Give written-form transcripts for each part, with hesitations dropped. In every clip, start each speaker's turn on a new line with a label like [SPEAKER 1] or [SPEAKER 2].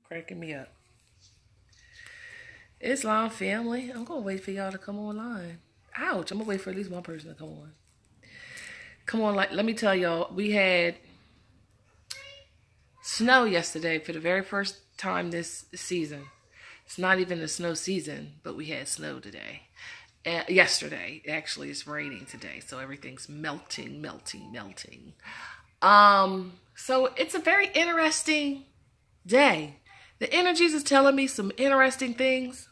[SPEAKER 1] Cracking me up. Islam family, I'm gonna wait for y'all to come online. Ouch, I'm gonna wait for at least one person to come on. Come on, like let me tell y'all, we had snow yesterday for the very first time this season. It's not even the snow season, but we had snow today. Yesterday, actually, it's raining today, so everything's melting. So it's a very interesting day. The energies is telling me some interesting things,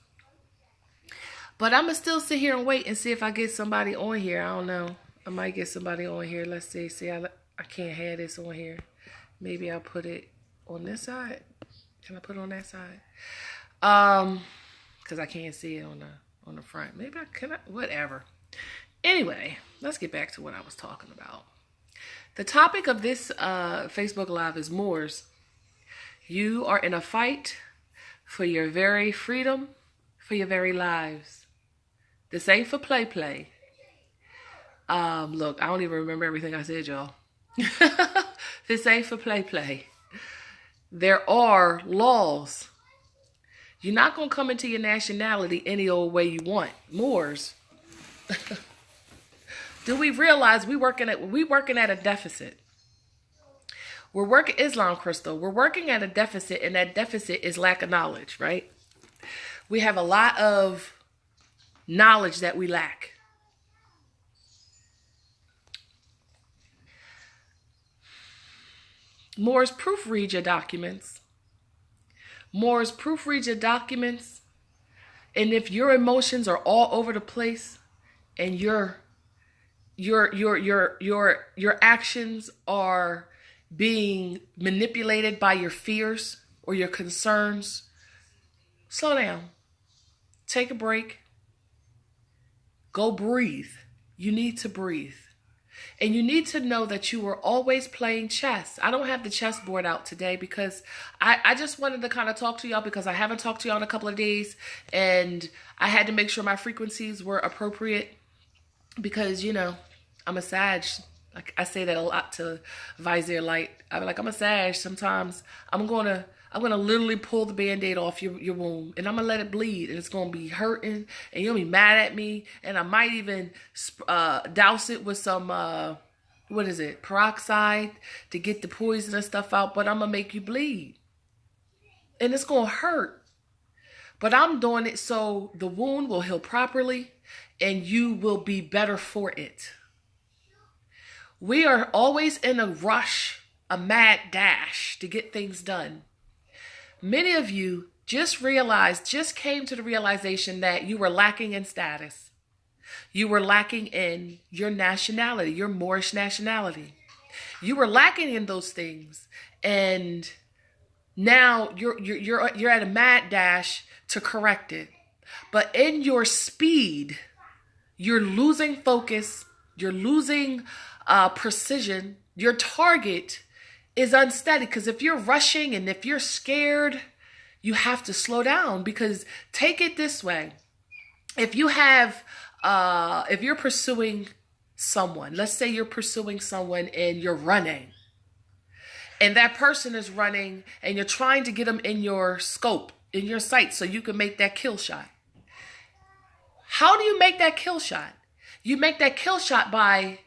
[SPEAKER 1] but I'm gonna still sit here and wait and see if I get somebody on here. I don't know. I might get somebody on here. Let's see. See, I can't have this on here. Maybe I'll put it on this side. Can I put it on that side? Because I can't see it on the front. Maybe I can. Whatever. Anyway, let's get back to what I was talking about. The topic of this Facebook Live is Moors. You are in a fight for your very freedom, for your very lives. This ain't for play. Look, I don't even remember everything I said, y'all. This ain't for play. There are laws. You're not going to come into your nationality any old way you want. Moors. Do we realize we working at a deficit? We're working Islam, Crystal. We're working at a deficit, and that deficit is lack of knowledge, right? We have a lot of knowledge that we lack. Moors, proofread your documents. Moors, proofread your documents. And if your emotions are all over the place and your actions are being manipulated by your fears or your concerns, slow down. Take a break. Go breathe. You need to breathe. And you need to know that you were always playing chess. I don't have the chessboard out today because I just wanted to kind of talk to y'all because I haven't talked to y'all in a couple of days. And I had to make sure my frequencies were appropriate because, you know, I'm a Sag. Like I say that a lot to Vizier Light. I'm like, I'm a Sag. Sometimes I'm gonna literally pull the Band-Aid off your wound and I'm gonna let it bleed and it's gonna be hurting and you'll be mad at me and I might even douse it with some peroxide to get the poison and stuff out, but I'm gonna make you bleed and it's gonna hurt. But I'm doing it so the wound will heal properly and you will be better for it. We are always in a rush, a mad dash to get things done. Many of you just came to the realization that you were lacking in status. You were lacking in your nationality, your Moorish nationality. You were lacking in those things. And now you're at a mad dash to correct it. But in your speed, you're losing focus, you're losing precision. Your target is unsteady because if you're rushing and if you're scared, you have to slow down because take it this way. If you're pursuing someone, let's say you're pursuing someone and you're running and that person is running and you're trying to get them in your scope, in your sight so you can make that kill shot. How do you make that kill shot? You make that kill shot by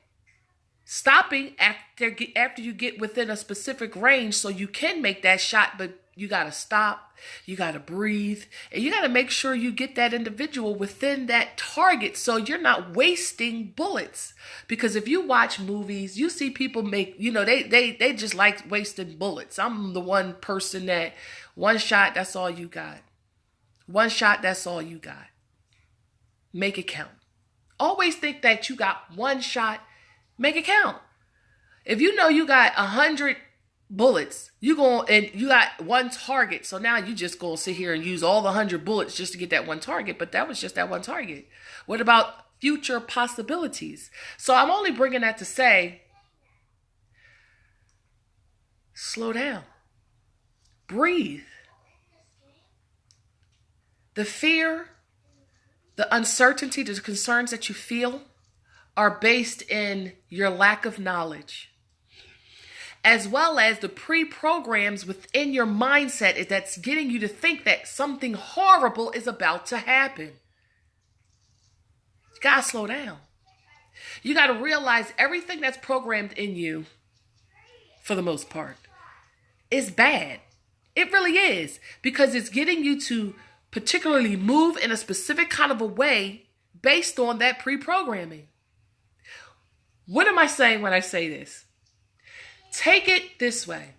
[SPEAKER 1] stopping after you get within a specific range so you can make that shot, but you got to stop, you got to breathe, and you got to make sure you get that individual within that target so you're not wasting bullets. Because if you watch movies, you see people make, they just like wasting bullets. I'm the one person that one shot, that's all you got. One shot, that's all you got. Make it count. Always think that you got one shot. Make it count. If you know you got 100 bullets, you got one target. So now you just gonna sit here and use all the 100 bullets just to get that one target. But that was just that one target. What about future possibilities? So I'm only bringing that to say, slow down. Breathe. The fear, the uncertainty, the concerns that you feel are based in your lack of knowledge. as well as the pre-programs within your mindset that's getting you to think that something horrible is about to happen. You gotta slow down. You gotta realize everything that's programmed in you, for the most part, is bad. It really is, because it's getting you to particularly move in a specific kind of a way based on that pre-programming. What am I saying when I say this? Take it this way.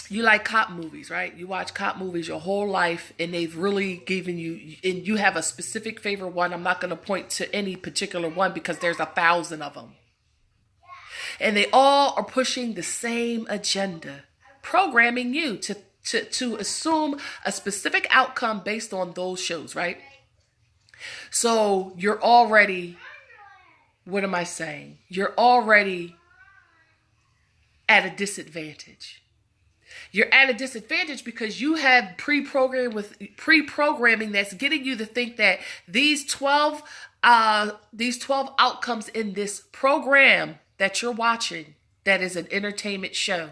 [SPEAKER 1] You like cop movies, right? You watch cop movies your whole life, and they've really given you, and you have a specific favorite one. I'm not going to point to any particular one because there's 1,000 of them. And they all are pushing the same agenda, programming you to assume a specific outcome based on those shows, right? So you're already, what am I saying? You're already at a disadvantage. You're at a disadvantage because you have pre-programming that's getting you to think that these 12 outcomes in this program that you're watching, that is an entertainment show,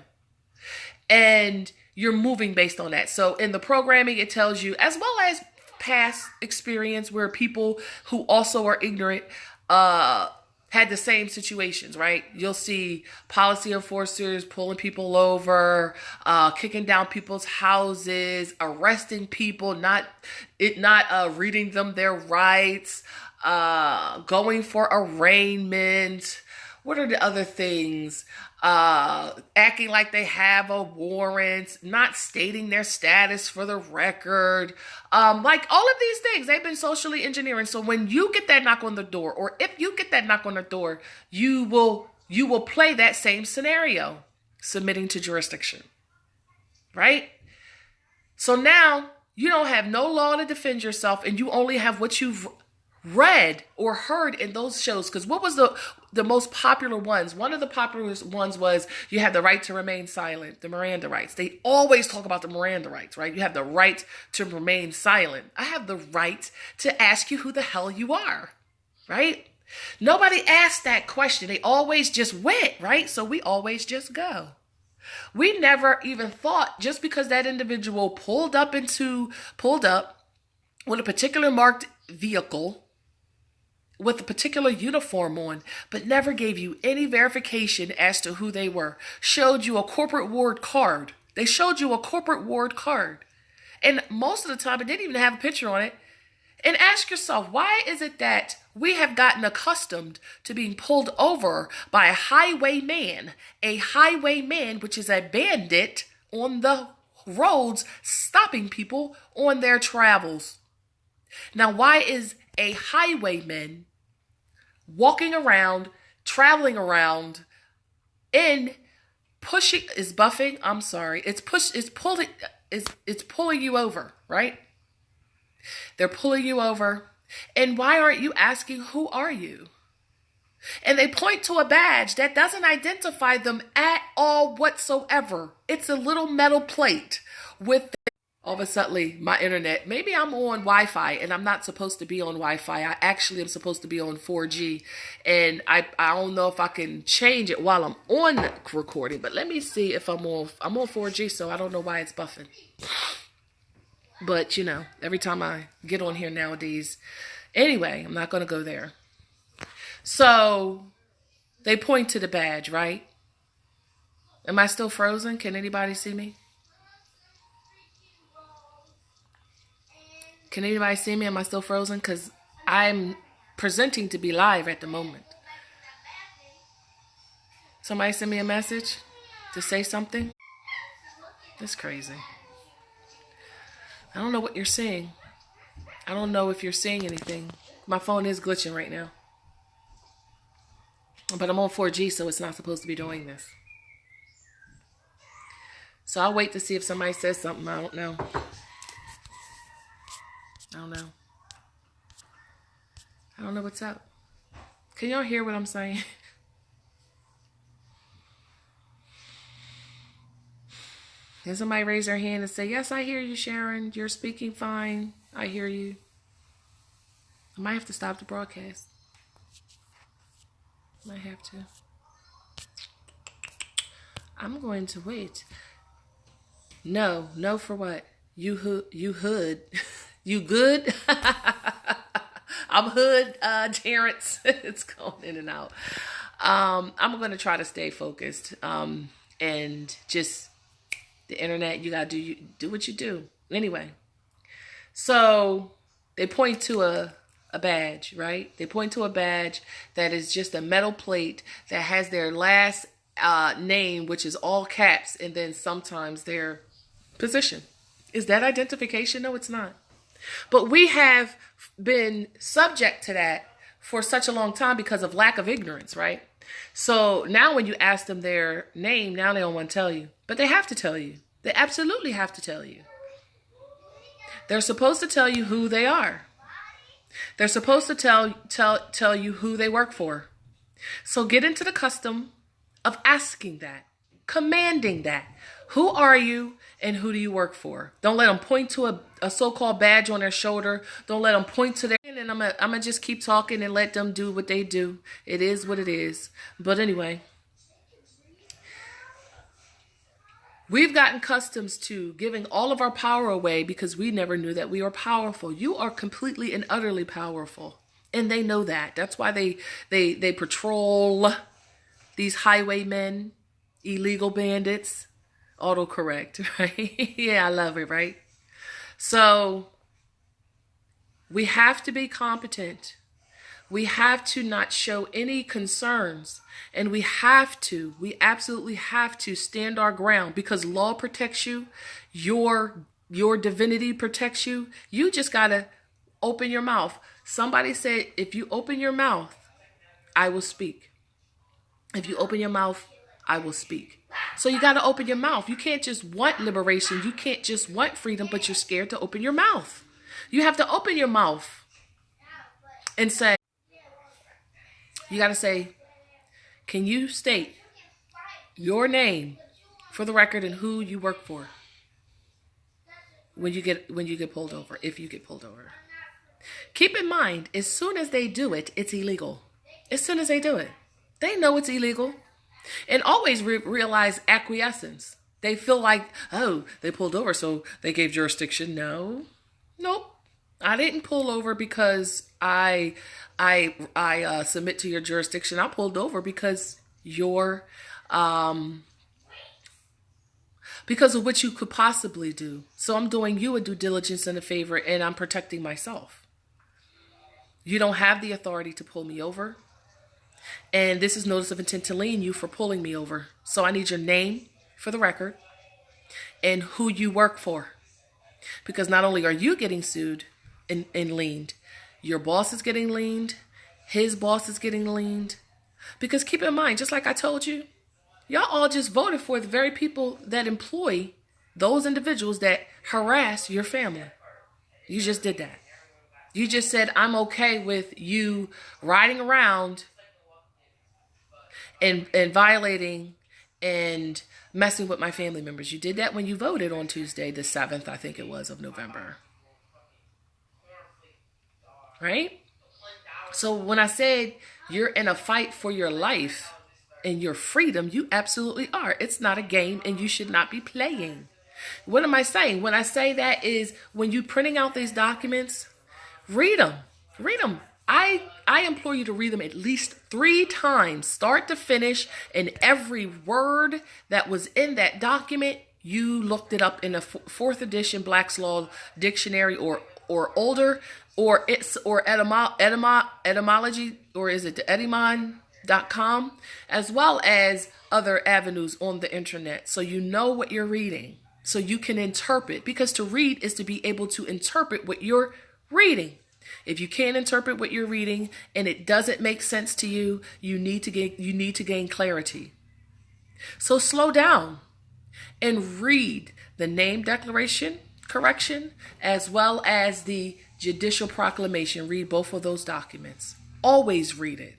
[SPEAKER 1] and you're moving based on that. So in the programming, it tells you, as well as past experience where people who also are ignorant had the same situations, right? You'll see policy enforcers pulling people over, kicking down people's houses, arresting people, not reading them their rights, going for arraignment. What are the other things? Acting like they have a warrant, not stating their status for the record. Like all of these things, they've been socially engineering. So when you get that knock on the door, or if you get that knock on the door, you will play that same scenario, submitting to jurisdiction, right? So now you don't have no law to defend yourself, and you only have what you've read or heard in those shows. Because what was the most popular ones? One of the popular ones was you have the right to remain silent, the Miranda rights. They always talk about the Miranda rights, right? You have the right to remain silent. I have the right to ask you who the hell you are, right? Nobody asked that question. They always just went, right? So we always just go. We never even thought, just because that individual pulled up with a particular marked vehicle with a particular uniform on, but never gave you any verification as to who they were. Showed you a corporate ward card. They showed you a corporate ward card. And most of the time, it didn't even have a picture on it. And ask yourself, why is it that we have gotten accustomed to being pulled over by a highwayman, which is a bandit on the roads, stopping people on their travels? Now, why is a highwayman walking around, traveling around, and pushing, is buffing? I'm sorry. It's pulling you over, right? They're pulling you over. And why aren't you asking, who are you? And they point to a badge that doesn't identify them at all whatsoever. It's a little metal plate with all of a sudden, my internet, maybe I'm on Wi-Fi and I'm not supposed to be on Wi-Fi. I actually am supposed to be on 4G. And I don't know if I can change it while I'm on recording. But let me see if I'm on 4G, so I don't know why it's buffing. But, every time I get on here nowadays. Anyway, I'm not going to go there. So, they point to the badge, right? Am I still frozen? Can anybody see me? Can anybody see me? Am I still frozen? Because I'm presenting to be live at the moment. Somebody send me a message to say something? That's crazy. I don't know what you're seeing. I don't know if you're seeing anything. My phone is glitching right now. But I'm on 4G, so it's not supposed to be doing this. So I'll wait to see if somebody says something. I don't know. I don't know what's up. Can y'all hear what I'm saying? Can somebody raise their hand and say, yes, I hear you, Sharon. You're speaking fine. I hear you. I might have to stop the broadcast. Might have to. I'm going to wait. No, no for what? You hood. You good? I'm hood, Terrence. It's going in and out. I'm going to try to stay focused. And just the internet, you got to do what you do. Anyway, so they point to a badge, right? They point to a badge that is just a metal plate that has their last name, which is all caps, and then sometimes their position. Is that identification? No, it's not. But we have been subject to that for such a long time because of lack of ignorance, right? So now when you ask them their name, now they don't want to tell you. But they have to tell you. They absolutely have to tell you. They're supposed to tell you who they are. They're supposed to tell you who they work for. So get into the custom of asking that, commanding that. Who are you and who do you work for? Don't let them point to a so-called badge on their shoulder. Don't let them point to their... And I'm gonna just keep talking and let them do what they do. It is what it is. But anyway, we've gotten customs to giving all of our power away because we never knew that we were powerful. You are completely and utterly powerful. And they know that. That's why they patrol these highwaymen, illegal bandits. Autocorrect, right? Yeah, I love it, right? So we have to be competent. We have to not show any concerns. And we absolutely have to stand our ground because law protects you. Your divinity protects you. You just got to open your mouth. Somebody said, if you open your mouth, I will speak. If you open your mouth, I will speak. So you got to open your mouth. You can't just want liberation. You can't just want freedom, but you're scared to open your mouth. You have to open your mouth and say, you got to say, can you state your name for the record and who you work for when you get pulled over, if you get pulled over? Keep in mind, as soon as they do it, it's illegal. As soon as they do it, they know it's illegal. And always realize acquiescence. They feel like, oh, they pulled over, so they gave jurisdiction. No, nope. I didn't pull over because I submit to your jurisdiction. I pulled over because because of what you could possibly do. So I'm doing you a due diligence and a favor, and I'm protecting myself. You don't have the authority to pull me over. And this is notice of intent to lien you for pulling me over. So I need your name for the record and who you work for. Because not only are you getting sued and liened, your boss is getting liened, his boss is getting liened. Because keep in mind, just like I told you, y'all all just voted for the very people that employ those individuals that harass your family. You just did that. You just said, I'm okay with you riding around and violating and messing with my family members. You did that when you voted on Tuesday, the 7th, I think it was, of November. Right? So when I said you're in a fight for your life and your freedom, you absolutely are. It's not a game and you should not be playing. What am I saying? When I say that is when you're printing out these documents, read them. Read them. I implore you to read them at least 3 times, start to finish, and every word that was in that document, you looked it up in a 4th edition Black's Law Dictionary or older, or etymology, or is it the etymon.com, as well as other avenues on the internet, so you know what you're reading, so you can interpret, because to read is to be able to interpret what you're reading. If you can't interpret what you're reading and it doesn't make sense to you, you need to gain clarity. So slow down and read the name declaration correction as well as the judicial proclamation. Read both of those documents. Always read it.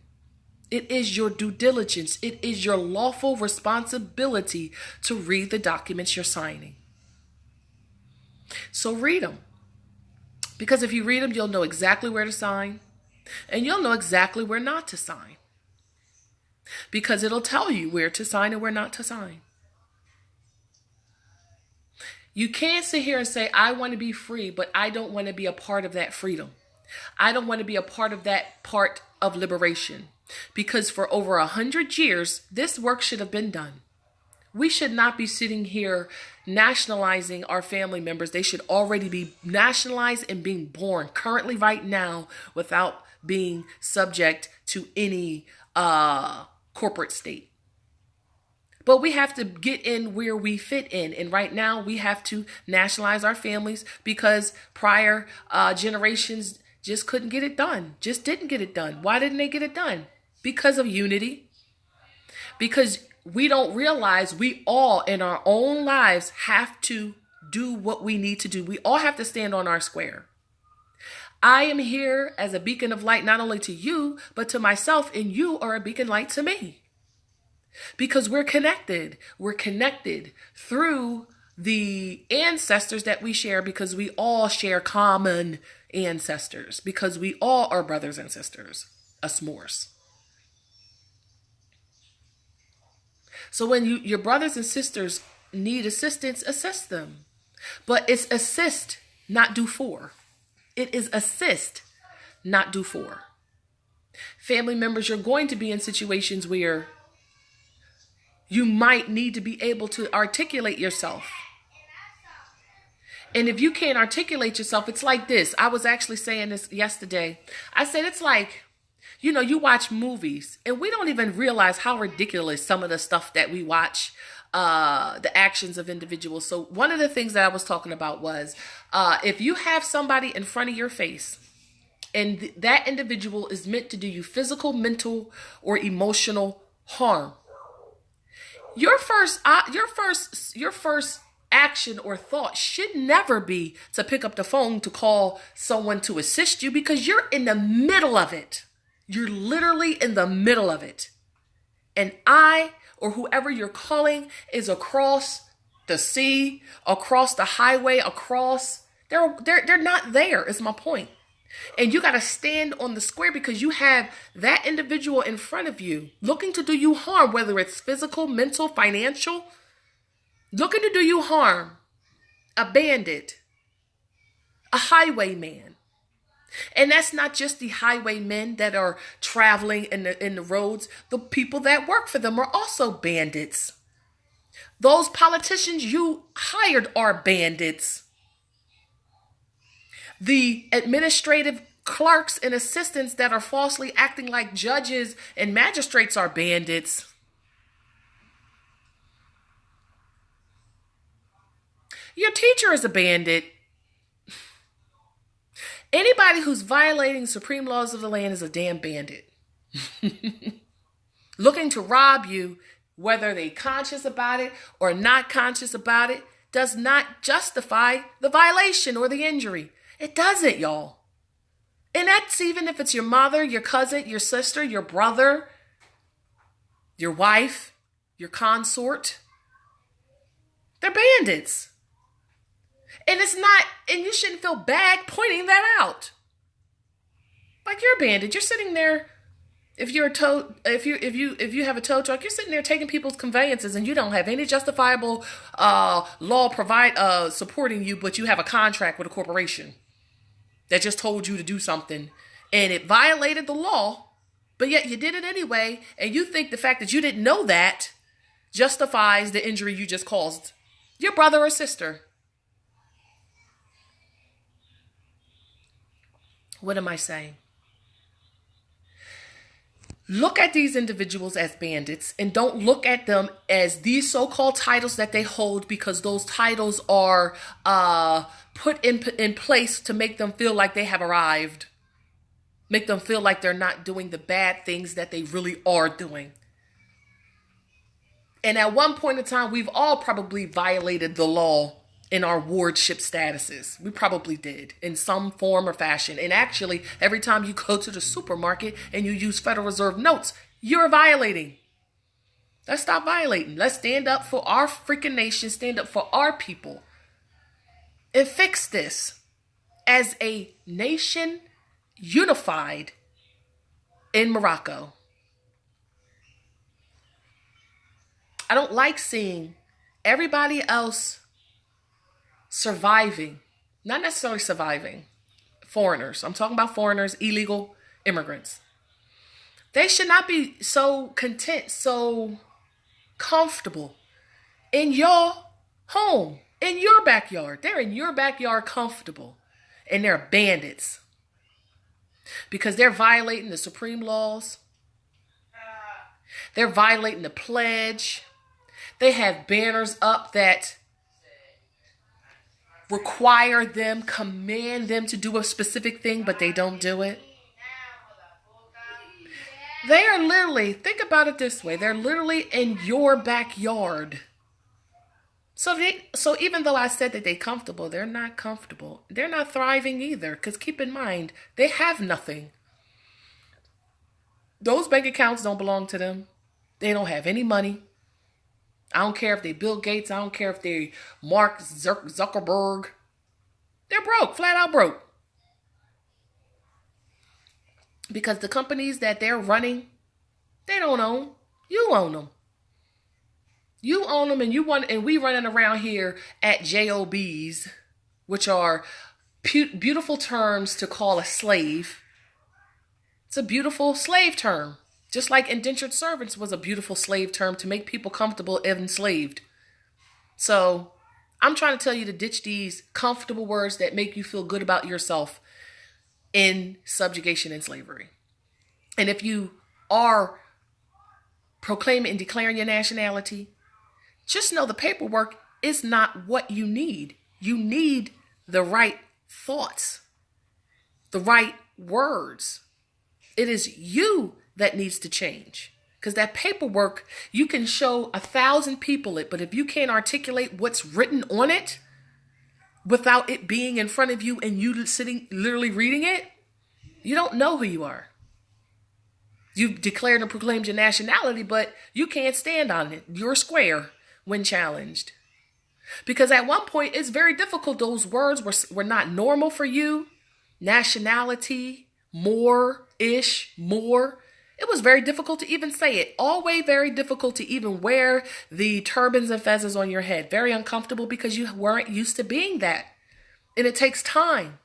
[SPEAKER 1] It is your due diligence. It is your lawful responsibility to read the documents you're signing. So read them. Because if you read them, you'll know exactly where to sign, and you'll know exactly where not to sign. Because it'll tell you where to sign and where not to sign. You can't sit here and say, I want to be free, but I don't want to be a part of that freedom. I don't want to be a part of that part of liberation. Because for over 100 years, this work should have been done. We should not be sitting here nationalizing our family members. They should already be nationalized and being born currently right now without being subject to any corporate state. But we have to get in where we fit in. And right now we have to nationalize our families because prior generations just couldn't get it done. Just didn't get it done. Why didn't they get it done? Because of unity. Because we don't realize we all in our own lives have to do what we need to do. We all have to stand on our square. I am here as a beacon of light, not only to you, but to myself, and you are a beacon light to me. Because we're connected. We're connected through the ancestors that we share, because we all share common ancestors, because we all are brothers and sisters, us Moors. So when your brothers and sisters need assistance, assist them. But it's assist, not do for. It is assist, not do for. Family members, you're going to be in situations where you might need to be able to articulate yourself. And if you can't articulate yourself, it's like this. I was actually saying this yesterday. I said it's like, you watch movies and we don't even realize how ridiculous some of the stuff that we watch, the actions of individuals. So one of the things that I was talking about was if you have somebody in front of your face and that individual is meant to do you physical, mental, or emotional harm, your first action or thought should never be to pick up the phone to call someone to assist you, because you're in the middle of it. You're literally in the middle of it. And I, or whoever you're calling, is across the sea, across the highway, they're not there, is my point. And you got to stand on the square because you have that individual in front of you looking to do you harm, whether it's physical, mental, financial, looking to do you harm. A bandit, a highwayman. And that's not just the highwaymen that are traveling in the roads. The people that work for them are also bandits. Those politicians you hired are bandits. The administrative clerks and assistants that are falsely acting like judges and magistrates are bandits. Your teacher is a bandit. Anybody who's violating supreme laws of the land is a damn bandit. Looking to rob you, whether they're conscious about it or not conscious about it, does not justify the violation or the injury. It doesn't, y'all. And that's even if it's your mother, your cousin, your sister, your brother, your wife, your consort. They're bandits. And it's not, and you shouldn't feel bad pointing that out. Like, you're a bandit. You're sitting there, if you have a tow truck, you're sitting there taking people's conveyances and you don't have any justifiable law supporting you, but you have a contract with a corporation that just told you to do something and it violated the law, but yet you did it anyway, and you think the fact that you didn't know that justifies the injury you just caused your brother or sister. What am I saying? Look at these individuals as bandits and don't look at them as these so-called titles that they hold, because those titles are put in place to make them feel like they have arrived. Make them feel like they're not doing the bad things that they really are doing. And at one point in time, we've all probably violated the law in our wardship statuses. We probably did in some form or fashion. And actually, every time you go to the supermarket and you use Federal Reserve notes, you're violating. Let's stop violating. Let's stand up for our freaking nation, stand up for our people, and fix this as a nation unified in Morocco. I don't like seeing everybody else surviving, not necessarily surviving, foreigners. I'm talking about foreigners, illegal immigrants. They should not be so content, so comfortable in your home, in your backyard. They're in your backyard comfortable, and they're bandits because they're violating the supreme laws. They're violating the pledge. They have banners up that require them, command them to do a specific thing, but they don't do it. They are literally, think about it this way, they're literally in your backyard. So even though I said that they're comfortable, they're not comfortable. They're not thriving either, because keep in mind, they have nothing. Those bank accounts don't belong to them. They don't have any money. I don't care if they Bill Gates. I don't care if they Mark Zuckerberg. They're broke, flat out broke. Because the companies that they're running, they don't own. You own them. You own them, and we running around here at JOBs, which are beautiful terms to call a slave. It's a beautiful slave term. Just like indentured servants was a beautiful slave term to make people comfortable and enslaved. So I'm trying to tell you to ditch these comfortable words that make you feel good about yourself in subjugation and slavery. And if you are proclaiming and declaring your nationality, just know the paperwork is not what you need. You need the right thoughts, the right words. It is you that needs to change. Because that paperwork, you can show 1,000 people it, but if you can't articulate what's written on it without it being in front of you and you sitting literally reading it, you don't know who you are. You've declared and proclaimed your nationality, but you can't stand on it. You're square when challenged. Because at one point, it's very difficult. Those words were not normal for you. Nationality, Moorish, Moor. It was very difficult to even say it. Always very difficult to even wear the turbans and fezzes on your head. Very uncomfortable because you weren't used to being that. And it takes time.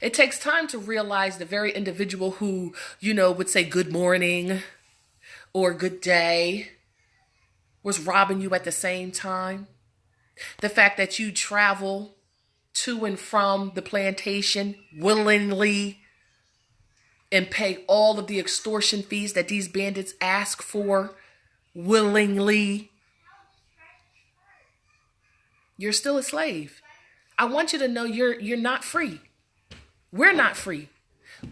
[SPEAKER 1] It takes time to realize the very individual who, would say good morning or good day was robbing you at the same time. The fact that you travel to and from the plantation willingly and pay all of the extortion fees that these bandits ask for willingly. You're still a slave. I want you to know you're not free. We're not free.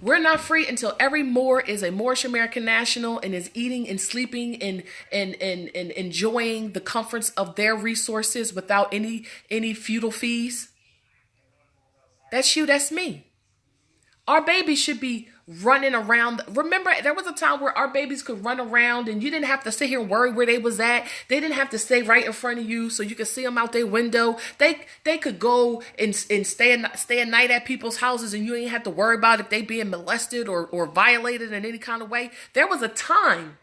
[SPEAKER 1] We're not free until every Moor is a Moorish American national and is eating and sleeping and enjoying the comforts of their resources without any feudal fees. That's you, that's me. Our babies should be running around. Remember, there was a time where our babies could run around and you didn't have to sit here and worry where they was at. They didn't have to stay right in front of you so you could see them out their window. They could go and stay a night at people's houses and you ain't have to worry about if they being molested or violated in any kind of way. There was a time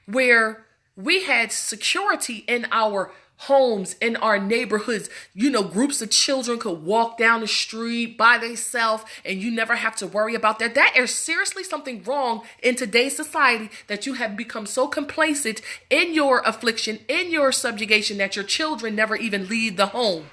[SPEAKER 1] where we had security in our homes, in our neighborhoods. Groups of children could walk down the street by themselves and you never have to worry about that. That is seriously something wrong in today's society, that you have become so complacent in your affliction, in your subjugation, that your children never even leave the home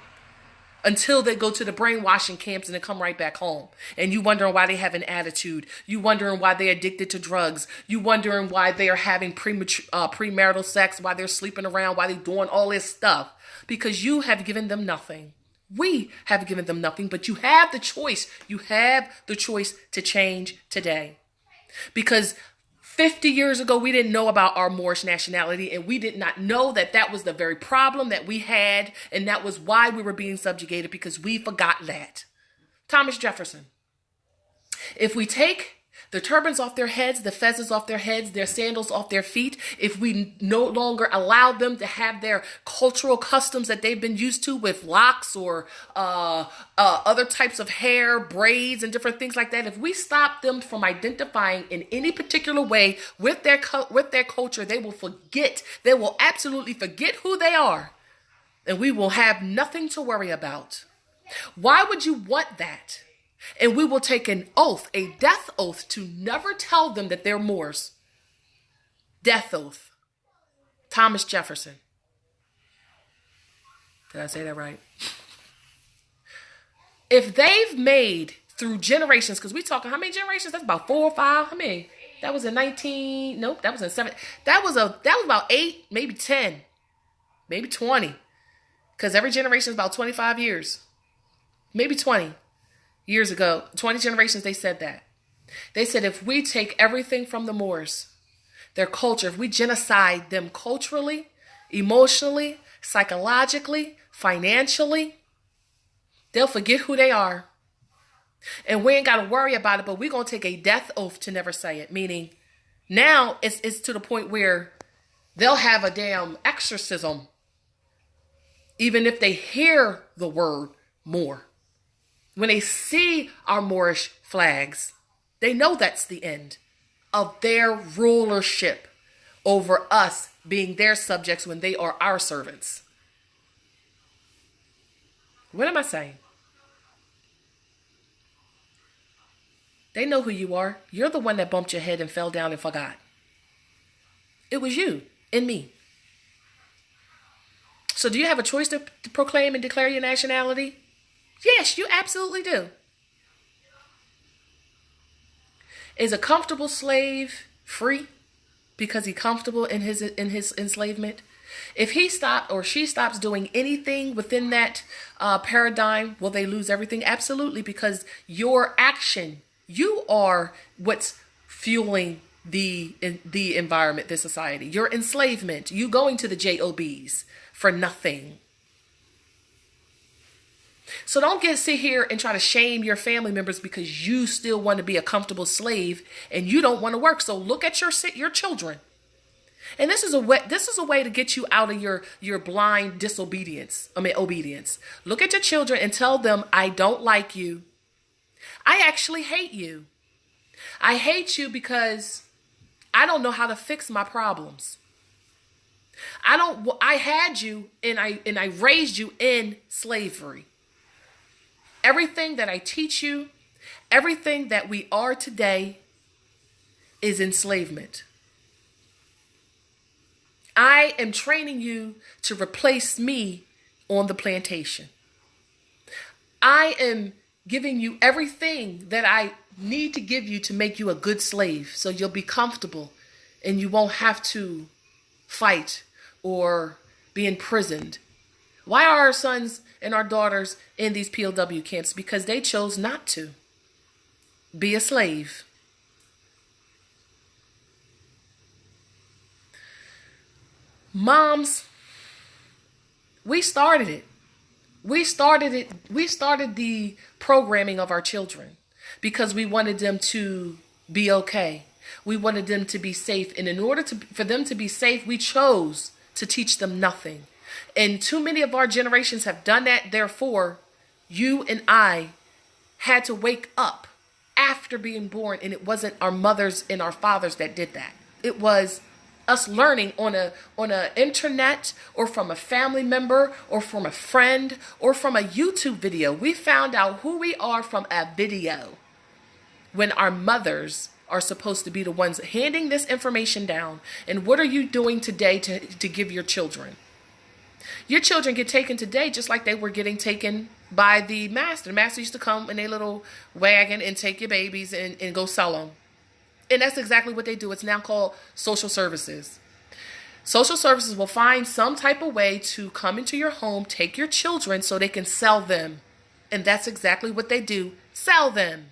[SPEAKER 1] until they go to the brainwashing camps and then come right back home. And you wondering why they have an attitude. You wondering why they're addicted to drugs. You wondering why they are having premarital sex, why they're sleeping around, why they're doing all this stuff. Because you have given them nothing. We have given them nothing, but you have the choice. You have the choice to change today. Because 50 years ago, we didn't know about our Moorish nationality, and we did not know that that was the very problem that we had, and that was why we were being subjugated, because we forgot that. Thomas Jefferson. If we take the turbans off their heads, the fezzes off their heads, their sandals off their feet, if we no longer allow them to have their cultural customs that they've been used to with locks or other types of hair, braids, and different things like that, if we stop them from identifying in any particular way with their culture, they will forget. They will absolutely forget who they are. and we will have nothing to worry about. Why would you want that? And we will take an oath, a death oath, to never tell them that they're Moors. Death oath. Thomas Jefferson. Did I say that right? If they've made through generations, because we talking how many generations? That's about 4 or 5. How many? That was in 19. Nope, that was in 7. That was about 8, maybe 10, maybe 20. Because every generation is about 25 years. Maybe 20 years ago, 20 generations, they said that. They said if we take everything from the Moors, their culture, if we genocide them culturally, emotionally, psychologically, financially, they'll forget who they are. And we ain't got to worry about it, but we're going to take a death oath to never say it. Meaning now it's to the point where they'll have a damn exorcism even if they hear the word Moor. When they see our Moorish flags, they know that's the end of their rulership over us being their subjects when they are our servants. What am I saying? They know who you are. You're the one that bumped your head and fell down and forgot. It was you and me. So do you have a choice to proclaim and declare your nationality? Yes, you absolutely do. Is a comfortable slave free because he's comfortable in his enslavement? If he stopped or she stops doing anything within that paradigm, will they lose everything? Absolutely, because your action, you are what's fueling the environment, the society. Your enslavement, you going to the JOBs for nothing. So don't sit here and try to shame your family members because you still want to be a comfortable slave and you don't want to work. So look at your children. And this is a way to get you out of your blind obedience. Look at your children and tell them, I don't like you. I actually hate you. I hate you because I don't know how to fix my problems. I had you and I raised you in slavery. Everything that I teach you, everything that we are today is enslavement. I am training you to replace me on the plantation. I am giving you everything that I need to give you to make you a good slave so you'll be comfortable and you won't have to fight or be imprisoned. Why are our sons and our daughters in these POW camps? Because they chose not to be a slave. Moms, we started it. We started the programming of our children because we wanted them to be okay. We wanted them to be safe. And in order for them to be safe, we chose to teach them nothing. And too many of our generations have done that. Therefore, you and I had to wake up after being born. And it wasn't our mothers and our fathers that did that. It was us learning on a internet or from a family member or from a friend or from a YouTube video. We found out who we are from a video when our mothers are supposed to be the ones handing this information down. And what are you doing today to give your children? Your children get taken today just like they were getting taken by the master. The master used to come in a little wagon and take your babies and go sell them. And that's exactly what they do. It's now called social services. Social services will find some type of way to come into your home, take your children so they can sell them. And that's exactly what they do. Sell them.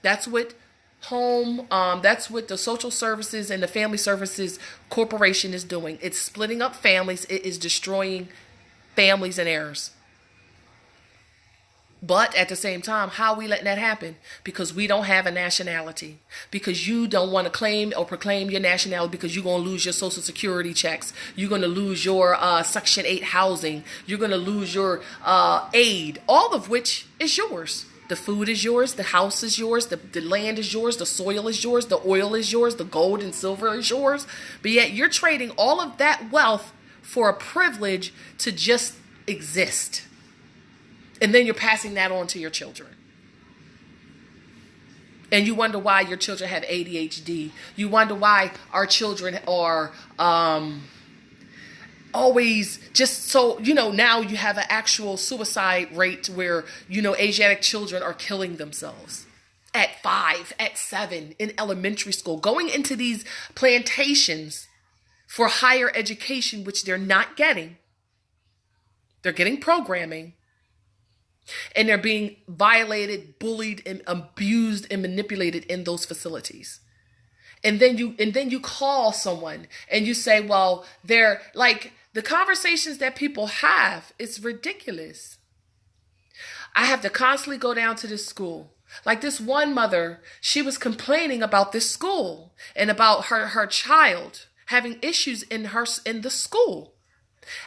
[SPEAKER 1] That's what that's what the social services and the family services corporation is doing. It's splitting up families. It is destroying families and heirs. But at the same time, how are we letting that happen? Because we don't have a nationality. Because you don't want to claim or proclaim your nationality because you're going to lose your social security checks. You're going to lose your Section 8 housing. You're going to lose your aid, all of which is yours. The food is yours. The house is yours. The land is yours. The soil is yours. The oil is yours. The gold and silver is yours. But yet you're trading all of that wealth for a privilege to just exist. And then you're passing that on to your children. And you wonder why your children have ADHD. You wonder why our children are always just so, now you have an actual suicide rate where, Asiatic children are killing themselves at 5, at 7 in elementary school, going into these plantations for higher education, which they're not getting. They're getting programming. And they're being violated, bullied, and abused and manipulated in those facilities. And then you call someone and you say, well, they're like, the conversations that people have, it's ridiculous. I have to constantly go down to this school. Like this one mother, she was complaining about this school and about her child having issues in the school.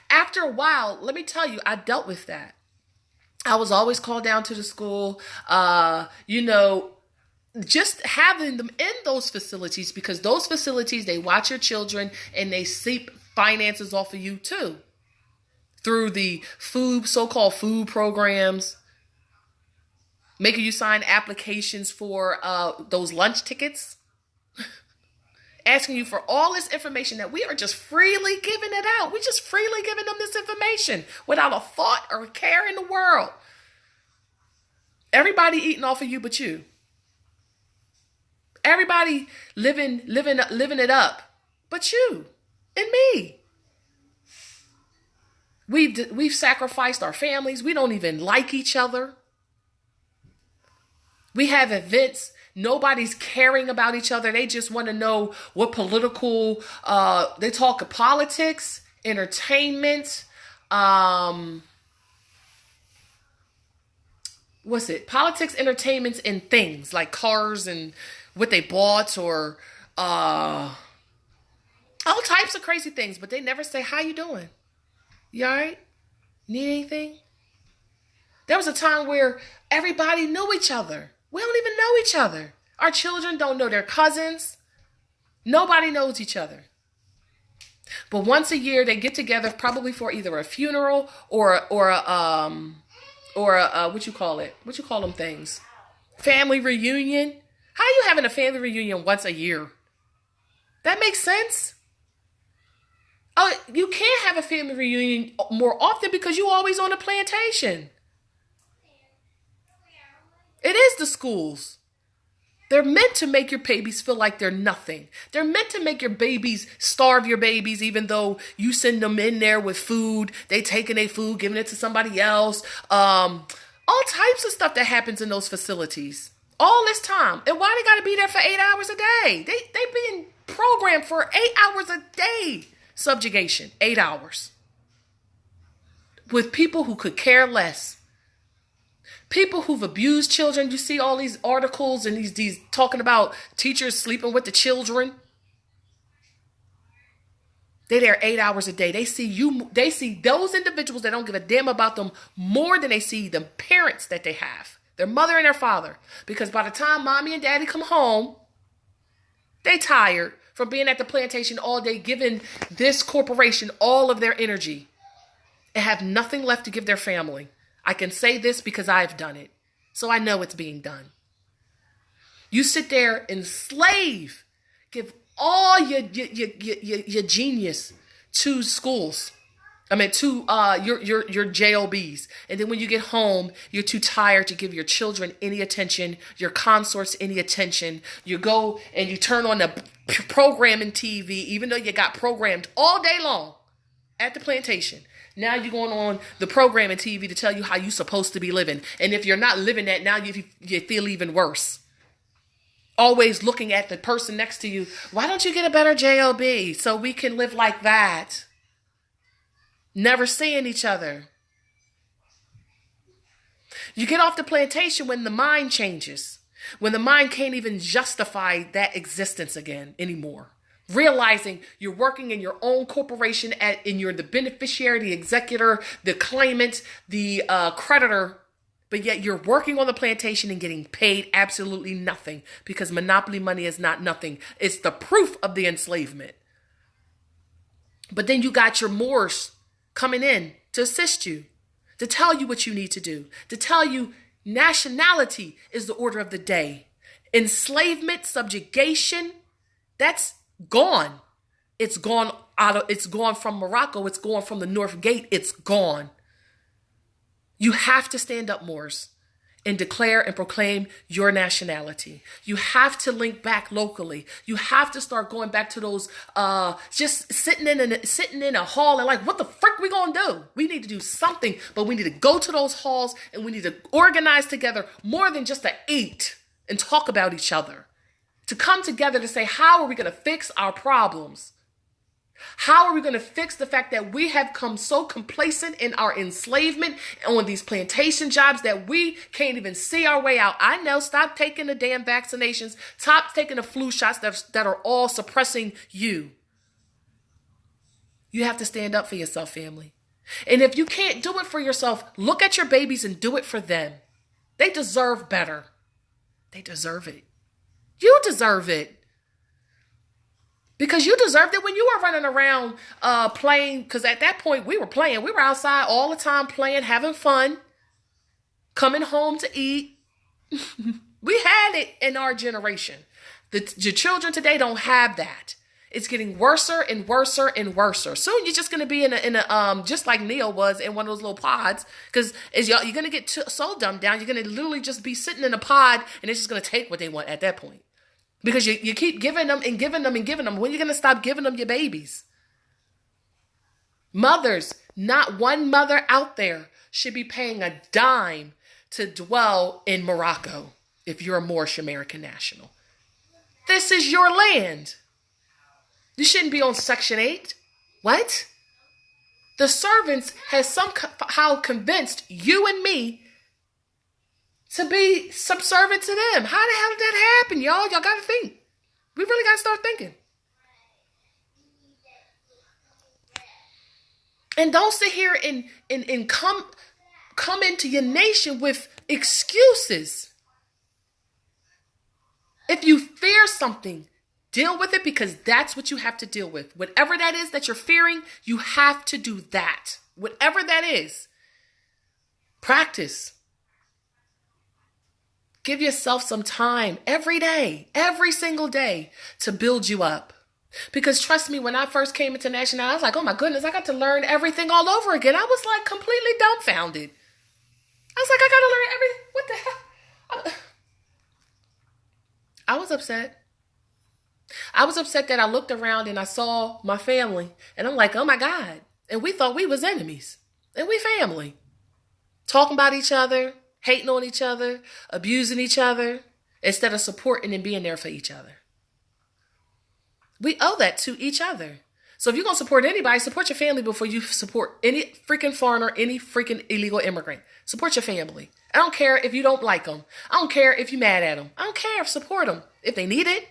[SPEAKER 1] After a while, let me tell you, I dealt with that. I was always called down to the school, just having them in those facilities, because those facilities, they watch your children and they seep finances off of you too. Through the so-called food programs, making you sign applications for those lunch tickets, asking you for all this information that we are just freely giving it out. We're just freely giving them this information without a thought or a care in the world. Everybody eating off of you but you. Everybody living it up but you and me. We've sacrificed our families. We don't even like each other. We have events. Nobody's caring about each other. They just want to know what political, they talk politics, entertainment, politics, entertainments, and things like cars and what they bought or all types of crazy things. But they never say, how you doing? You all right? Need anything? There was a time where everybody knew each other. We don't even know each other. Our children don't know their cousins. Nobody knows each other. But once a year they get together, probably for either a funeral or a what you call it? What you call them things? Family reunion. How are you having a family reunion once a year? That makes sense. Oh, you can't have a family reunion more often because you're always on a plantation. It is the schools. They're meant to make your babies feel like they're nothing. They're meant to make your babies starve your babies, even though you send them in there with food. They taking their food, giving it to somebody else. All types of stuff that happens in those facilities. All this time. And why they got to be there for 8 hours a day? They being programmed for 8 hours a day. Subjugation. 8 hours. With people who could care less. People who've abused children. You see all these articles and these talking about teachers sleeping with the children. They're there 8 hours a day. They see those individuals that don't give a damn about them more than they see the parents that they have. Their mother and their father. Because by the time mommy and daddy come home, they tired from being at the plantation all day, giving this corporation all of their energy and have nothing left to give their family. I can say this because I've done it. So I know it's being done. You sit there and slave, give all your genius to schools. To your JOBs. And then when you get home, you're too tired to give your children any attention, your consorts any attention. You go and you turn on the programming TV, even though you got programmed all day long at the plantation. Now you're going on the programming TV to tell you how you're supposed to be living. And if you're not living that, now you feel even worse. Always looking at the person next to you. Why don't you get a better JOB so we can live like that? Never seeing each other. You get off the plantation when the mind changes. When the mind can't even justify that existence again anymore. Realizing you're working in your own corporation and you're the beneficiary, the executor, the claimant, the creditor, but yet you're working on the plantation and getting paid absolutely nothing because monopoly money is not nothing. It's the proof of the enslavement. But then you got your Moors coming in to assist you to tell you what you need to do, to tell you nationality is the order of the day. Enslavement, subjugation, that's gone. It's gone it's gone from Morocco. It's gone from the North Gate. It's gone. You have to stand up, Moors, and declare and proclaim your nationality. You have to link back locally. You have to start going back to those just sitting in a hall and like, what the frick we gonna do? We need to do something, but we need to go to those halls and we need to organize together more than just to eat and talk about each other. To come together to say, how are we gonna fix our problems? How are we going to fix the fact that we have come so complacent in our enslavement on these plantation jobs that we can't even see our way out? I know, stop taking the damn vaccinations. Stop taking the flu shots that are all suppressing you. You have to stand up for yourself, family. And if you can't do it for yourself, look at your babies and do it for them. They deserve better. They deserve it. You deserve it. Because you deserved it when you were running around playing. Because at that point, we were playing. We were outside all the time playing, having fun, coming home to eat. We had it in our generation. The children today don't have that. It's getting worse and worse and worse. Soon you're just going to be in a just like Neo was in one of those little pods. Because you're going to get so dumbed down. You're going to literally just be sitting in a pod and it's just going to take what they want at that point. Because you keep giving them and giving them and giving them. When are you going to stop giving them your babies? Mothers, not one mother out there should be paying a dime to dwell in Morocco if you're a Moorish American national. This is your land. You shouldn't be on Section 8. What? The servants has somehow convinced you and me to be subservient to them. How the hell did that happen, y'all? Y'all got to think. We really got to start thinking. And don't sit here and come into your nation with excuses. If you fear something, deal with it because that's what you have to deal with. Whatever that is that you're fearing, you have to do that. Whatever that is. Practice. Give yourself some time every day, every single day to build you up. Because trust me, when I first came into nationality, I was like, oh my goodness, I got to learn everything all over again. I was like completely dumbfounded. I was like, I got to learn everything. What the hell? I was upset. I was upset that I looked around and I saw my family and I'm like, oh my God. And we thought we was enemies and we family. Talking about each other. Hating on each other, abusing each other, instead of supporting and being there for each other. We owe that to each other. So if you're going to support anybody, support your family before you support any freaking foreigner, any freaking illegal immigrant. Support your family. I don't care if you don't like them. I don't care if you're mad at them. I don't care. Support them if they need it.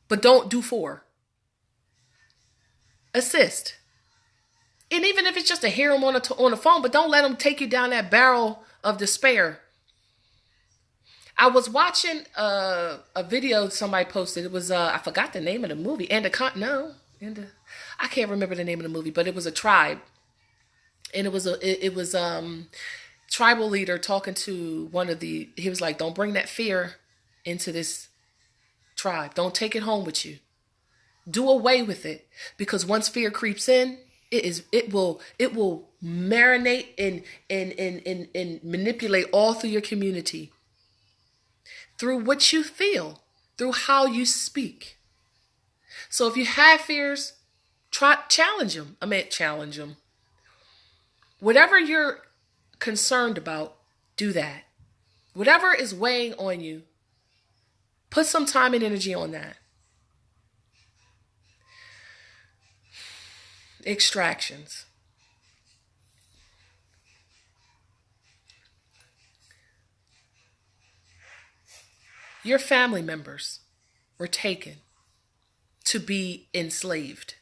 [SPEAKER 1] But don't do for. Assist. And even if it's just to hear them on the phone, but don't let them take you down that barrel of despair. I was watching a video somebody posted. It was, I forgot the name of the movie. I can't remember the name of the movie, but it was a tribe. And it was tribal leader talking to he was like, don't bring that fear into this tribe. Don't take it home with you. Do away with it. Because once fear creeps in, it will marinate and manipulate all through your community. Through what you feel, through how you speak. So if you have fears, challenge them. Whatever you're concerned about, do that. Whatever is weighing on you, put some time and energy on that. Extractions. Your family members were taken to be enslaved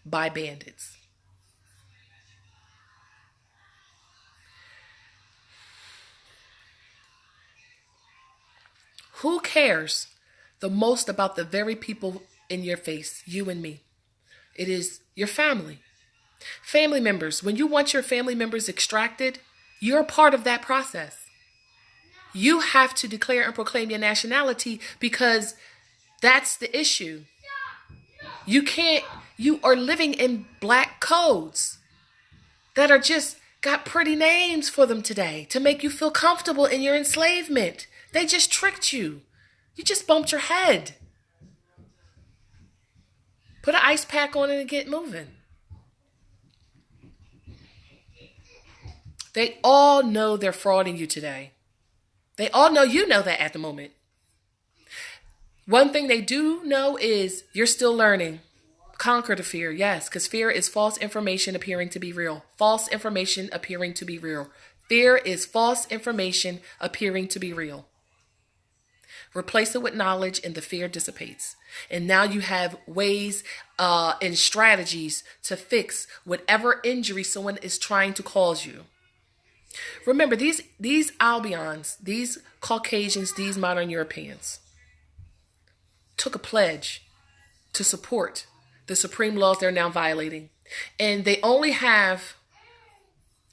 [SPEAKER 1] by bandits. Who cares the most about the very people in your face, you and me? It is your family. Family members, when you want your family members extracted, you're a part of that process. You have to declare and proclaim your nationality because that's the issue. You are living in black codes that are just got pretty names for them today to make you feel comfortable in your enslavement. They just tricked you. You just bumped your head. Put an ice pack on it and get moving. They all know they're frauding you today. They all know you know that at the moment. One thing they do know is you're still learning. Conquer the fear, yes, because fear is false information appearing to be real. False information appearing to be real. Fear is false information appearing to be real. Replace it with knowledge and the fear dissipates. And now you have ways and strategies to fix whatever injury someone is trying to cause you. Remember, these Albions, these Caucasians, these modern Europeans took a pledge to support the supreme laws they're now violating. And they only have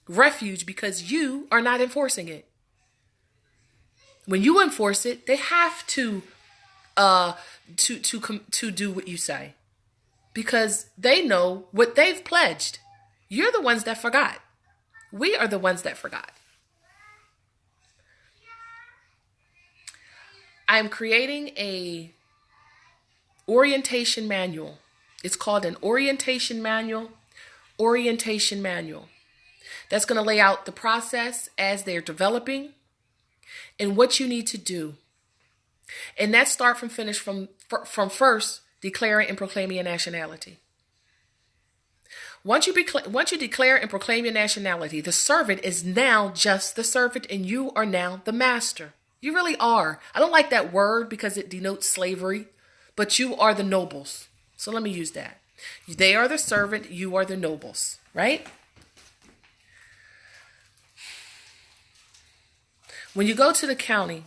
[SPEAKER 1] refuge because you are not enforcing it. When you enforce it, they have to do what you say because they know what they've pledged. You're the ones that forgot. We are the ones that forgot. I'm creating a orientation manual. It's called an orientation manual. Orientation manual. That's going to lay out the process as they're developing and what you need to do. And that's start from finish from first declaring and proclaiming your nationality. Once you declare and proclaim your nationality, the servant is now just the servant and you are now the master. You really are. I don't like that word because it denotes slavery, but you are the nobles. So let me use that. They are the servant, you are the nobles, right? When you go to the county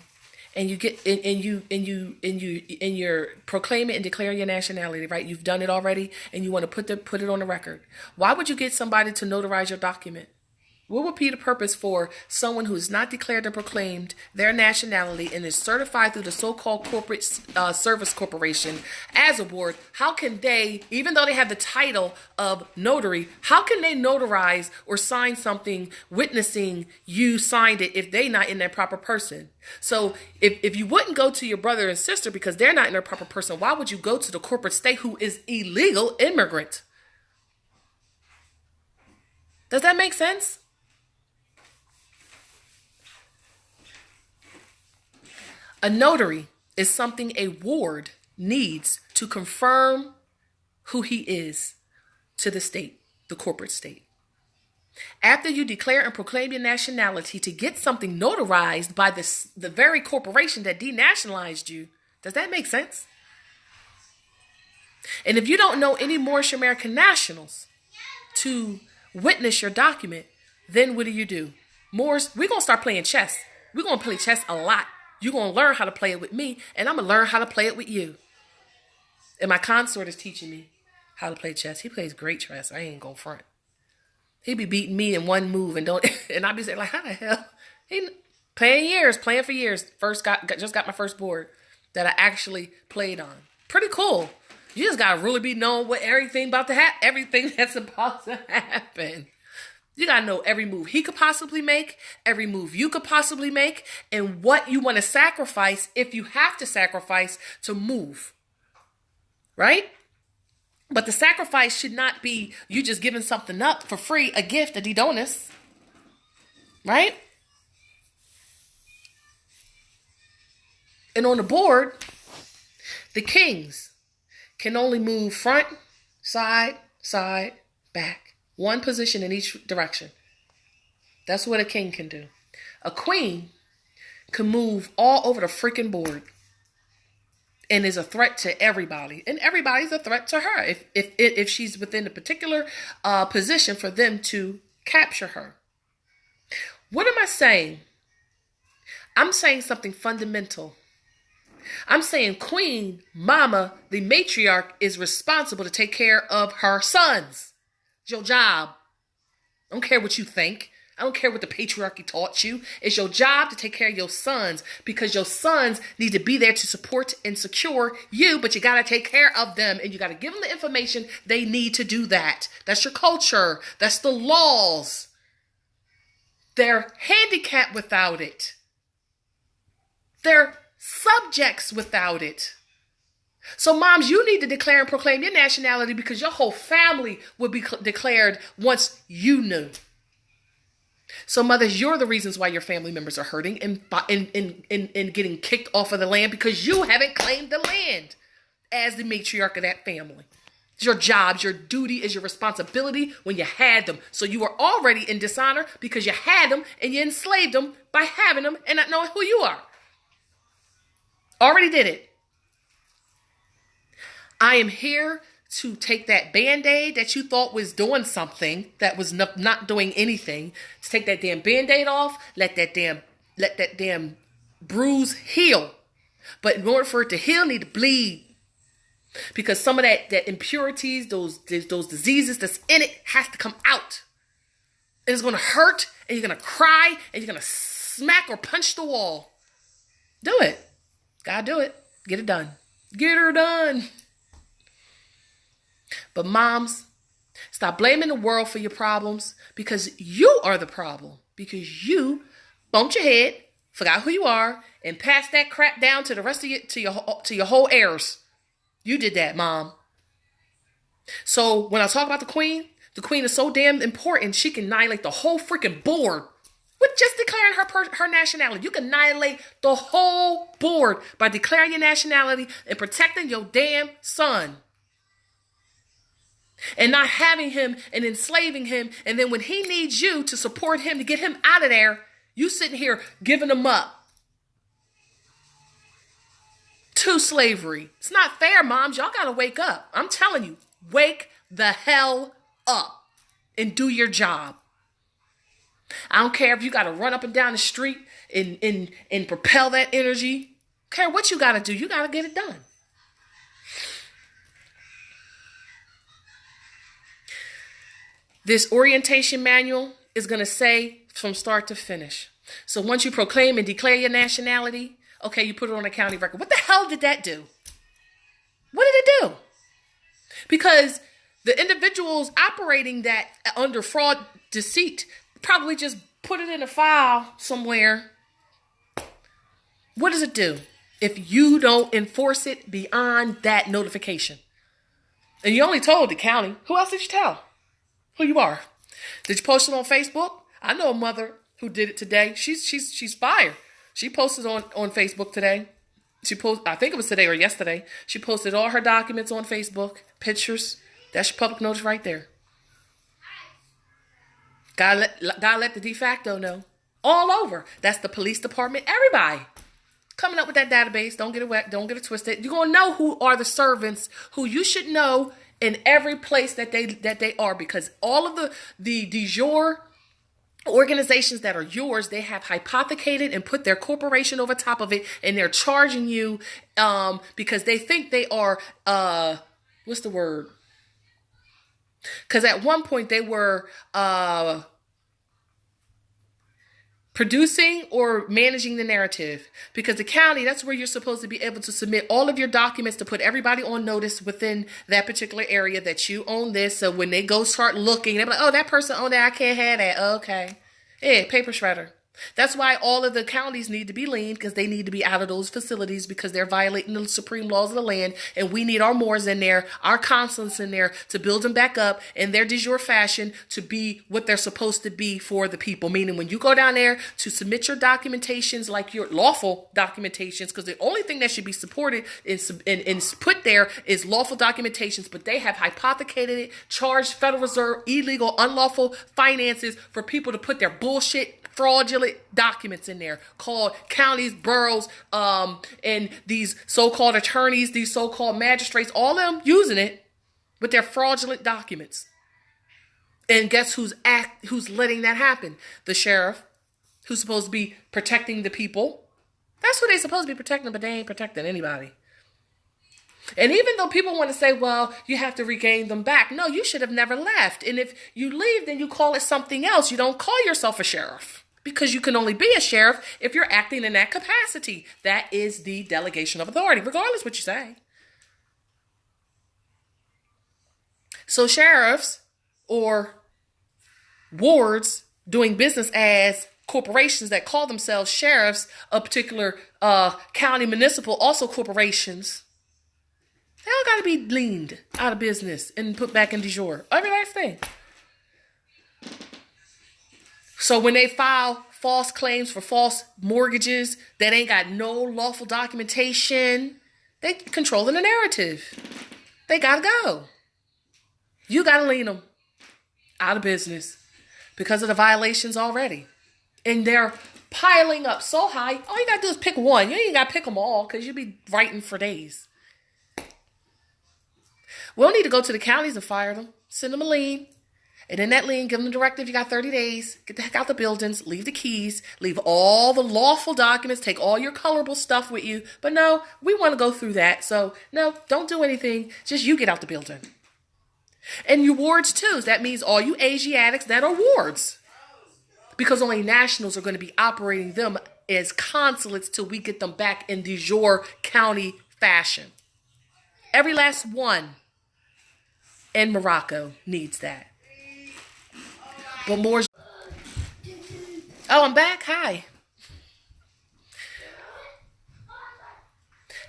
[SPEAKER 1] and you get and you proclaim it and declare your nationality, right? You've done it already and you want to put it on the record. Why would you get somebody to notarize your document? What would be the purpose for someone who is not declared and proclaimed their nationality and is certified through the so-called corporate service corporation as a board? How can they, even though they have the title of notary, how can they notarize or sign something witnessing you signed it if they're not in their proper person? So if you wouldn't go to your brother and sister because they're not in their proper person, why would you go to the corporate state who is illegal immigrant? Does that make sense? A notary is something a ward needs to confirm who he is to the state, the corporate state. After you declare and proclaim your nationality to get something notarized by the very corporation that denationalized you, does that make sense? And if you don't know any Moorish American nationals to witness your document, then what do? Moors, we're going to start playing chess. We're going to play chess a lot. You're going to learn how to play it with me, and I'm going to learn how to play it with you. And my consort is teaching me how to play chess. He plays great chess. I ain't going front. He be beating me in one move, and I be saying, like, how the hell? He playing for years. Just got my first board that I actually played on. Pretty cool. You just got to really be knowing what everything that's about to happen. You got to know every move he could possibly make, every move you could possibly make, and what you want to sacrifice if you have to sacrifice to move. Right? But the sacrifice should not be you just giving something up for free, a gift, a didonus. Right? And on the board, the kings can only move front, side, back. One position in each direction. That's what a king can do. A queen can move all over the freaking board and is a threat to everybody. And everybody's a threat to her if she's within a particular position for them to capture her. What am I saying? I'm saying something fundamental. I'm saying Queen Mama, the matriarch, is responsible to take care of her sons. It's your job. I don't care what you think. I don't care what the patriarchy taught you. It's your job to take care of your sons because your sons need to be there to support and secure you, but you got to take care of them and you got to give them the information they need to do that. That's your culture. That's the laws. They're handicapped without it. They're subjects without it. So moms, you need to declare and proclaim your nationality because your whole family will be declared once you knew. So mothers, you're the reasons why your family members are hurting and getting kicked off of the land because you haven't claimed the land as the matriarch of that family. It's your job, your duty, is your responsibility when you had them. So you were already in dishonor because you had them and you enslaved them by having them and not knowing who you are. Already did it. I am here to take that Band-Aid that you thought was doing something that was not doing anything, to take that damn Band-Aid off, let that damn bruise heal. But in order for it to heal, need to bleed. Because some of that impurities, those diseases that's in it has to come out. And it's going to hurt, and you're going to cry, and you're going to smack or punch the wall. Do it. Gotta do it. Get it done. Get her done. But moms, stop blaming the world for your problems because you are the problem. Because you bumped your head, forgot who you are, and passed that crap down to the rest of your whole heirs. You did that, mom. So when I talk about the queen is so damn important, she can annihilate the whole freaking board with just declaring her nationality. You can annihilate the whole board by declaring your nationality and protecting your damn son. And not having him and enslaving him. And then when he needs you to support him to get him out of there, you sitting here giving him up to slavery. It's not fair, moms. Y'all got to wake up. I'm telling you, wake the hell up and do your job. I don't care if you got to run up and down the street and propel that energy. I don't care what you got to do. You got to get it done. This orientation manual is going to say from start to finish. So once you proclaim and declare your nationality, okay, you put it on a county record. What the hell did that do? What did it do? Because the individuals operating that under fraud, deceit, probably just put it in a file somewhere. What does it do if you don't enforce it beyond that notification? And you only told the county. Who else did you tell? Who you are? Did you post it on Facebook? I know a mother who did it today. She's fire. She posted on Facebook today. I think it was today or yesterday. She posted all her documents on Facebook, pictures. That's your public notice right there. Gotta let the de facto know. All over. That's the police department. Everybody coming up with that database. Don't get it wet. Don't get it twisted. You're gonna know who are the servants who you should know in every place that they are, because all of the de jure organizations that are yours, they have hypothecated and put their corporation over top of it, and they're charging you because they think they are what's the word? Because at one point they were producing or managing the narrative, because the county, that's where you're supposed to be able to submit all of your documents to put everybody on notice within that particular area that you own this. So when they go start looking, they're like, oh, that person owned that. I can't have that. Okay. Yeah, paper shredder. That's why all of the counties need to be leaned, because they need to be out of those facilities because they're violating the supreme laws of the land. And we need our Moors in there, our consulants in there to build them back up in their de jure fashion to be what they're supposed to be for the people. Meaning when you go down there to submit your documentations, like your lawful documentations, because the only thing that should be supported and put there is lawful documentations, but they have hypothecated it, charged Federal Reserve illegal, unlawful finances for people to put their bullshit fraudulent documents in there called counties, boroughs, and these so-called attorneys, these so-called magistrates, all of them using it with their fraudulent documents. And guess who's letting that happen? The sheriff, who's supposed to be protecting the people. That's who they're supposed to be protecting, but they ain't protecting anybody. And even though people want to say, well, you have to regain them back. No, you should have never left. And if you leave, then you call it something else. You don't call yourself a sheriff, because you can only be a sheriff if you're acting in that capacity. That is the delegation of authority, regardless what you say. So sheriffs or wards doing business as corporations that call themselves sheriffs of particular county, municipal, also corporations, they all got to be leaned out of business and put back in de jure. Every last thing. So when they file false claims for false mortgages that ain't got no lawful documentation, they controlling the narrative. They got to go. You got to lean them out of business because of the violations already. And they're piling up so high, all you got to do is pick one. You ain't got to pick them all because you'll be writing for days. We'll need to go to the counties and fire them. Send them a lien. And in that lien, give them a directive. You got 30 days. Get the heck out the buildings. Leave the keys. Leave all the lawful documents. Take all your colorable stuff with you. But no, we want to go through that. So no, don't do anything. Just you get out the building. And your wards too. That means all you Asiatics that are wards. Because only nationals are going to be operating them as consulates till we get them back in de jure county fashion. Every last one in Morocco needs that. But more. Oh, I'm back. Hi.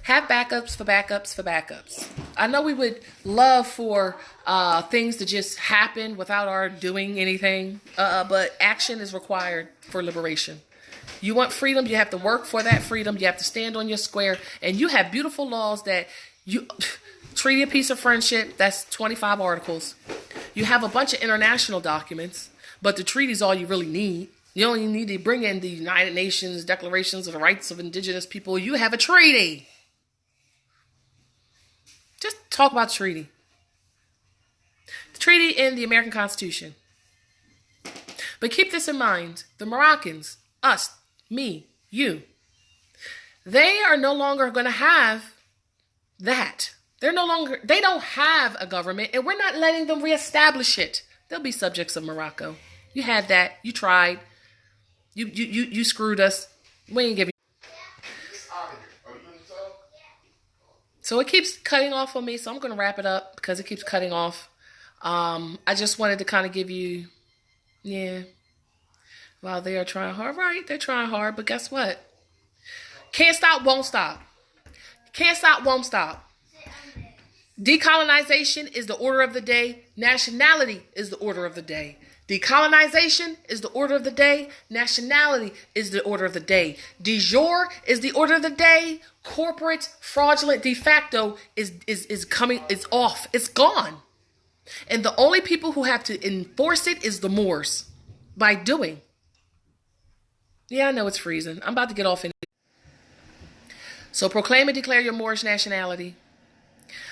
[SPEAKER 1] Have backups for backups for backups. I know we would love for things to just happen without our doing anything, but action is required for liberation. You want freedom, you have to work for that freedom. You have to stand on your square, and you have beautiful laws that you... Treaty of Peace of Friendship, that's 25 articles. You have a bunch of international documents, but the treaty is all you really need. You only need to bring in the United Nations Declarations of the Rights of Indigenous People. You have a treaty. Just talk about the treaty. The treaty in the American Constitution. But keep this in mind. The Moroccans, us, me, you, they are no longer going to have that. They don't have a government, and we're not letting them reestablish it. They'll be subjects of Morocco. You had that. You tried. You screwed us. We ain't giving. So it keeps cutting off on me, so I'm going to wrap it up because it keeps cutting off. I just wanted to kind of give you, while they are trying hard. Right, they're trying hard, but guess what? Can't stop, won't stop. Can't stop, won't stop. Decolonization is the order of the day. Nationality is the order of the day. Decolonization is the order of the day. Nationality is the order of the day. De jure is the order of the day. Corporate, fraudulent, de facto is coming, it's off. It's gone. And the only people who have to enforce it is the Moors by doing. Yeah, I know it's freezing. I'm about to get off in it. So proclaim and declare your Moorish nationality.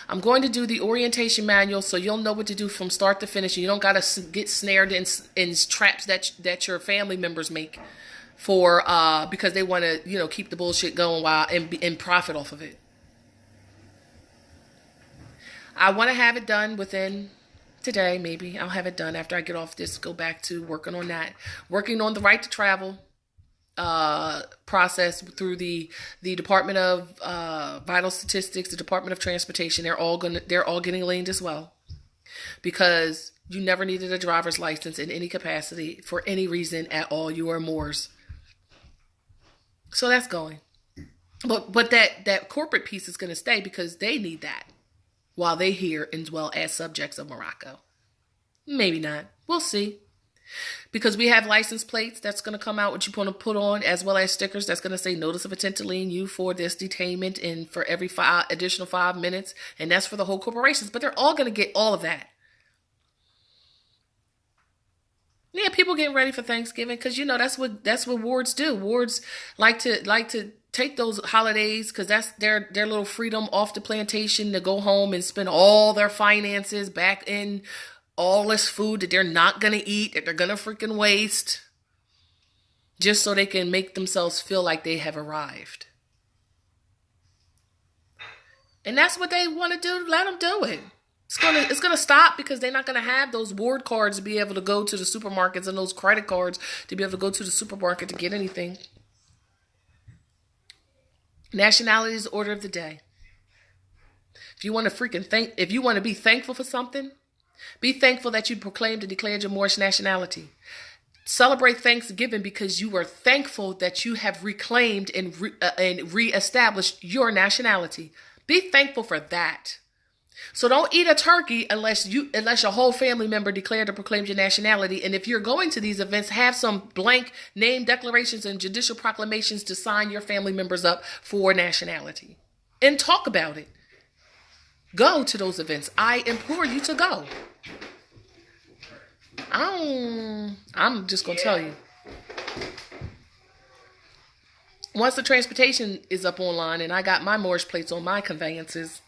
[SPEAKER 1] I'm going to do the orientation manual so you'll know what to do from start to finish. You don't got to get snared in traps that your family members make for because they want to keep the bullshit going while and profit off of it. I want to have it done within today. Maybe I'll have it done after I get off this. Go back to working on that. Working on the right to travel process through the Department of Vital Statistics, the Department of Transportation. They're all getting leaned as well, because you never needed a driver's license in any capacity for any reason at all. You are Moors, so that's going. But that corporate piece is going to stay because they need that while they here as well as subjects of Morocco. Maybe not. We'll see. Because we have license plates that's going to come out, what you want to put on, as well as stickers that's going to say notice of intent to lien you for this detainment and for every additional 5 minutes. And that's for the whole corporations. But they're all going to get all of that. Yeah, people getting ready for Thanksgiving because, that's what wards do. Wards like to take those holidays because that's their little freedom off the plantation to go home and spend all their finances back in all this food that they're not going to eat, that they're going to freaking waste, just so they can make themselves feel like they have arrived. And that's what they want to do. Let them do it. It's gonna stop because they're not gonna have those ward cards to be able to go to the supermarkets and those credit cards to be able to go to the supermarket to get anything. Nationality is the order of the day. If you want to be thankful for something, be thankful that you proclaimed and declared your Moorish nationality. Celebrate Thanksgiving because you are thankful that you have reclaimed and reestablished your nationality. Be thankful for that. So don't eat a turkey unless your whole family member declared or proclaimed your nationality. And if you're going to these events, have some blank name declarations and judicial proclamations to sign your family members up for nationality. And talk about it. Go to those events. I implore you to go. I'm just going to tell you. Once the transportation is up online and I got my Moorish plates on my conveyances,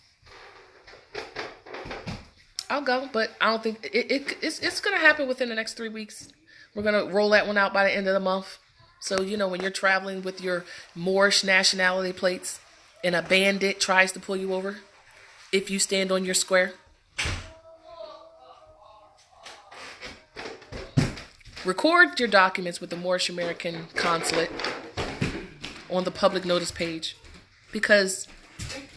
[SPEAKER 1] I'll go. But I don't think it's going to happen within the next 3 weeks. We're going to roll that one out by the end of the month. So, when you're traveling with your Moorish nationality plates and a bandit tries to pull you over, if you stand on your square, record your documents with the Moorish American Consulate on the public notice page because,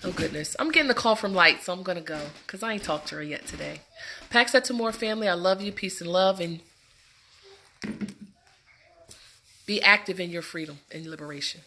[SPEAKER 1] oh goodness, I'm getting a call from Light, so I'm going to go because I ain't talked to her yet today. Pax that to more family. I love you. Peace and love, and be active in your freedom and liberation.